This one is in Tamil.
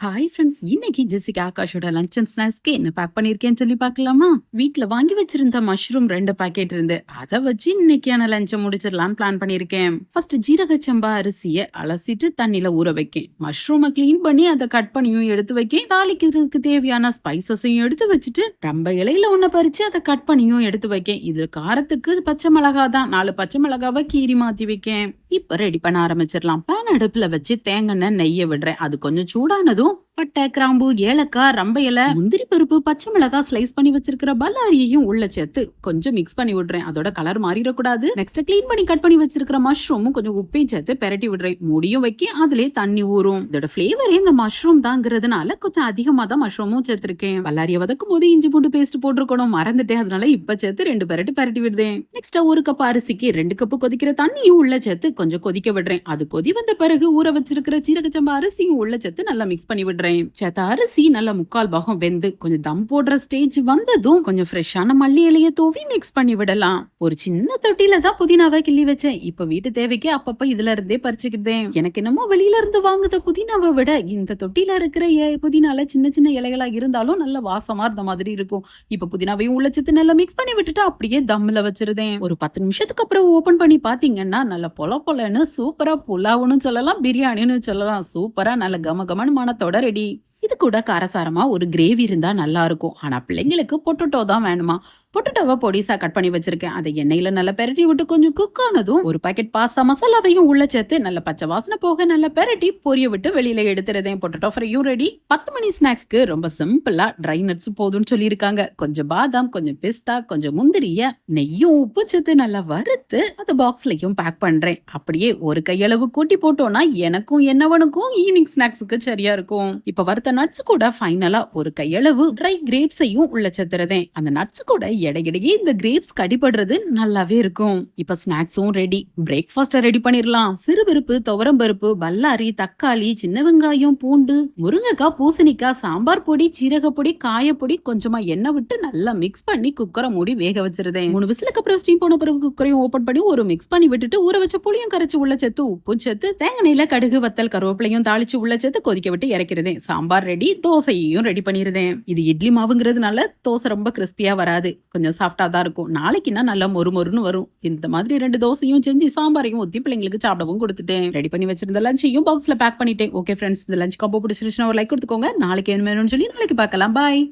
ஹாய் ஃப்ரெண்ட்ஸ், இன்னைக்கு ஜெசிகா ஆகாஷோட லஞ்ச் அண்ட் ஸ்நாக்ஸ்க்கு என்ன பேக் பண்ணிருக்கேன்னு சொல்லி பார்க்கலாமா? வீட்ல வாங்கி வச்சிருந்த மஷ்ரூம் 2 பாக்கெட் இருந்து அதை வச்சு இன்னைக்கான லஞ்சை முடிச்சிடலாம்னு பிளான் பண்ணிருக்கேன். ஃபர்ஸ்ட் ஜீரக சம்பா அரிசியை அலசிட்டு தண்ணியில ஊற வைக்கேன். மஷ்ரூமை கிளீன் பண்ணி அதை கட் பண்ணியும் எடுத்து வைக்கேன். தாளிக்கிறதுக்கு தேவையான ஸ்பைசஸையும் எடுத்து வச்சுட்டு ரொம்ப இலையில ஒண்ணு பறிச்சு அதை கட் பண்ணியும் எடுத்து வைக்கேன். இது காரத்துக்கு பச்சை மிளகா தான், 4 பச்சை மிளகாவை கீறி மாத்தி வைக்கேன். இப்ப ரெடி பண்ண ஆரம்பிச்சிடலாம். பேன் அடுப்புல வச்சு தேங்காய் நெய்ய விடுறேன். அது கொஞ்சம் சூடானதும் பட்டை, கிராம்பு, ஏலக்காய், ரம்ப இலை, முந்திரி பருப்பு, பச்சை மிளகாய் ஸ்லைஸ் பண்ணி வச்சிருக்கிற பல்லாரியையும் உள்ள சேர்த்து கொஞ்சம் மிக்ஸ் பண்ணி விடுறேன். அதோட கலர் மாறிடக்கூடாது. நெக்ஸ்ட் கிளீன் பண்ணி கட் பண்ணி வச்சிருக்கிற மஷ்ரூமும் கொஞ்சம் உப்பையும் சேர்த்து பெரட்டி விடுறேன். மூடியும் வைக்க அதுலயே தண்ணி ஊறும். இதோட பிளேவரே இந்த மஷ்ரூம் தாங்கிறதுனால கொஞ்சம் அதிகமா தான் மஷ்ரூமும் சேர்த்திருக்கேன். பல்லாரிய வதக்கும் போது இஞ்சி பூண்டு பேஸ்ட் போட்டிருக்கணும், மறந்துட்டேன். அதனால இப்ப சேர்த்து 2 பெரட்டி விடுறேன். நெக்ஸ்ட் 1 கப் அரிசிக்கு 2 கப் கொதிக்கிற தண்ணியும் உள்ள சேர்த்து கொஞ்சம் கொதிக்க விடுறேன். அது கொதி வந்த பிறகு ஊற வச்சிருக்கிற சீரக சம்பா அரிசியும் உள்ள சேர்த்து நல்லா மிக்ஸ் பண்ணி விடுறேன். அரிசி நல்லா 3/4 பாகம் வெந்து கொஞ்சம் தம் போடுற ஸ்டேஜ் வந்ததும் கொஞ்சம் ஃப்ரெஷ்ஷான மல்லி இலைய தூவி மிக்ஸ் பண்ணி விடலாம். ஒரு சின்ன தொட்டில தான் புதினாவை கிள்ளி வச்சேன். இப்ப வீட்டு தேவைக்கு அப்பப்ப இதுல இருந்தே பறிச்சுக்கிட்டேன். எனக்கு என்னமோ வெளியில இருந்து வாங்குத புதினாவை விட இந்த தொட்டில இருக்கிற புதினால சின்ன சின்ன இலைகளா இருந்தாலும் நல்ல வாசமா இருந்த மாதிரி இருக்கும். இப்ப புதினாவையும் உள்ள சேர்த்து நல்லா மிக்ஸ் பண்ணி விட்டுட்டு அப்படியே தம்ல வச்சிருந்தேன். ஒரு 10 நிமிஷத்துக்கு அப்புறம் ஓபன் பண்ணி பாத்தீங்கன்னா நல்ல பொலன்னு சூப்பரா புலாவுன்னு சொல்லலாம், பிரியாணின்னு சொல்லலாம். சூப்பரா நல்ல கமகமன்னு மனத்தோட ரெடி. இது கூட காரசாரமா ஒரு கிரேவி இருந்தா நல்லா இருக்கும். ஆனா பிள்ளைங்களுக்கு பொட்டேட்டோ தான் வேணுமா? பொட்டேட்டோவை பொடிசா கட் பண்ணி வச்சிருக்கேன். அதை எண்ணெயில நல்லா பெரட்டி விட்டு கொஞ்சம் குக் ஆனதும் ஒரு பாக்கெட் பாஸ்தா மசாலாவையும் உள்ள சேர்த்து நல்ல பச்சை வாசனை போக நல்லா பெரட்டி பொரிய விட்டு வெளியில எடுத்துறதேன். Potato ஃப்ரையும் ready. 10 மணி ஸ்நாக்ஸ்க்கு ரொம்ப சிம்பிளா ட்ரை நட்ஸ் போதும்னு சொல்லியிருக்காங்க. கொஞ்சம் பாதாம், கொஞ்சம் பிஸ்தா, கொஞ்சம் முந்திரிய நெய்யும் உப்பு சேர்த்து நல்லா வறுத்து அது பாக்ஸ்லயும் பேக் பண்றேன். அப்படியே ஒரு கையளவு கூட்டி போட்டோம்னா எனக்கும் என்னவனுக்கும் ஈவினிங் ஸ்நாக்ஸுக்கு சரியா இருக்கும். இப்ப வறுத்த நட்ஸ் கூட ஃபைனலா ஒரு கையளவு ட்ரை கிரேப்ஸையும் உள்ள சேர்த்துறதேன். அந்த நட்ஸ் கூட எடையிடையே இந்த கிரேப்ஸ் கடிபடுறது நல்லாவே இருக்கும். இப்ப ஸ்நாக்ஸும் ரெடி. பிரேக்ஃபாஸ்ட் ரெடி பண்ணிரலாம். சிறுபருப்பு, துவரம்பருப்பு, பல்லாரி, தக்காளி, சின்ன வெங்காயம், பூண்டு, முருங்கைக்காய், பூசணிக்காய், சாம்பார் பொடி, சீரக பொடி, காயப்பொடி, கொஞ்சமா எண்ணெய் விட்டு நல்லா மிக்ஸ் பண்ணி குக்கரை மூடி வேக வச்சிருந்தேன். 3 விசிலுக்கு அப்புறம் ஸ்டீம் போன பிறகு குக்கரையும் ஓபன் பண்ணி ஒரு மிக்ஸ் பண்ணி விட்டுட்டு ஊற வச்ச புளியும் கரைச்சு உள்ள சேர்த்து உப்பும் சேர்த்து தேங்காய் எண்ணெயில கடுகு, வத்தல், கருவேப்பிலையும் தாளிச்சு உள்ள சேர்த்து கொதிக்க விட்டு இறக்கிறதேன். சாம்பார் ரெடி. தோசையையும் ரெடி பண்ணிருந்தேன். இது இட்லி மாவுங்கிறதுனால தோசை ரொம்ப கிறிஸ்பியா வராது, கொஞ்சம் சாஃப்டா தான் இருக்கும். நாளைக்குன்னா நல்லா மொறுமொறுன்னு வரும். இந்த மாதிரி 2 தோசையும் செஞ்சு சாம்பாரையும் ஊத்தி பிள்ளைங்களுக்கு சாப்பிடவும் கொடுத்துட்டேன். ரெடி பண்ணி வச்சிருந்த லஞ்சையும் பாக்ஸ்ல பேக் பண்ணிட்டேன். ஓகே ஃப்ரெண்ட்ஸ், இந்த லஞ்ச் காம்போ பிடிச்சிருச்சுன்னா ஒரு லைக் கொடுத்துக்கோங்க. நாளைக்கு என்ன வேணும்னு சொல்லி நாளைக்கு பார்க்கலாம். பாய்.